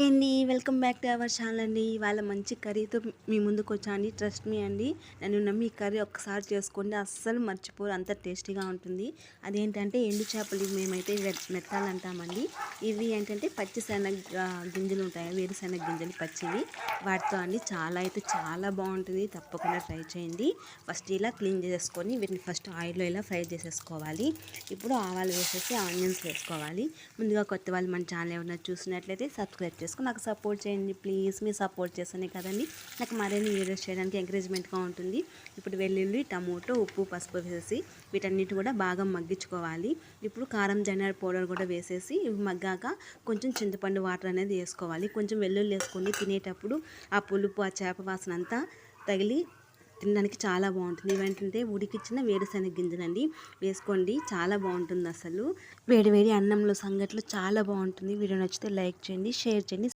అండి welcome back to our channel అండి. ఇవాళ మంచి కర్రీతో మీ ముందుకు వచ్చాను. ట్రస్ట్ మీ అండి, నన్ను నమ్మి ఈ కర్రీ ఒక్కసారి చేసుకోండి, అస్సలు మర్చిపోరు, అంత టేస్టీగా ఉంటుంది. అదేంటంటే ఎండు చేపలు, మేమైతే మెత్తాలు అంటామండి. ఇవి ఏంటంటే పచ్చి శనగ గింజలు ఉంటాయి, వేరుశెనగ గింజలు పచ్చివి, వాటితో అండి చాలా బాగుంటుంది. తప్పకుండా ట్రై చేయండి. ఫస్ట్ ఇలా క్లీన్ చేసుకొని వీటిని ఫస్ట్ ఆయిల్లో ఇలా ఫ్రై చేసేసుకోవాలి. ఇప్పుడు ఆవాలు వేసేసి ఆనియన్స్ వేసుకోవాలి. ముందుగా కొత్త వాళ్ళు మన ఛానల్ ఏమైనా చూసినట్లయితే సబ్స్క్రైబ్ చేసుకొని నాకు సపోర్ట్ చేయండి ప్లీజ్. మీరు సపోర్ట్ చేస్తేనే కదండి నాకు మరిన్ని వీడియోస్ చేయడానికి ఎంకరేజ్మెంట్గా ఉంటుంది. ఇప్పుడు వెల్లుల్లి, టమోటో, ఉప్పు, పసుపు వేసేసి వీటన్నిటి కూడా బాగా మగ్గించుకోవాలి. ఇప్పుడు కారం, ధనియాల పౌడర్ కూడా వేసేసి ఇవి మగ్గాక కొంచెం చింతపండు వాటర్ అనేది వేసుకోవాలి. కొంచెం వెల్లుల్లి వేసుకొని తినేటప్పుడు ఆ పులుపు, ఆ చేప వాసన అంతా తగిలి తినడానికి చాలా బాగుంటుంది. ఇవేంటంటే ఉడికిచ్చిన వేరుశెనగ గింజలండి, వేసుకోండి, చాలా బాగుంటుంది. అసలు వేడి వేడి అన్నంలో సంగట్లో చాలా బాగుంటుంది. వీడియో నచ్చితే లైక్ చేయండి, షేర్ చేయండి.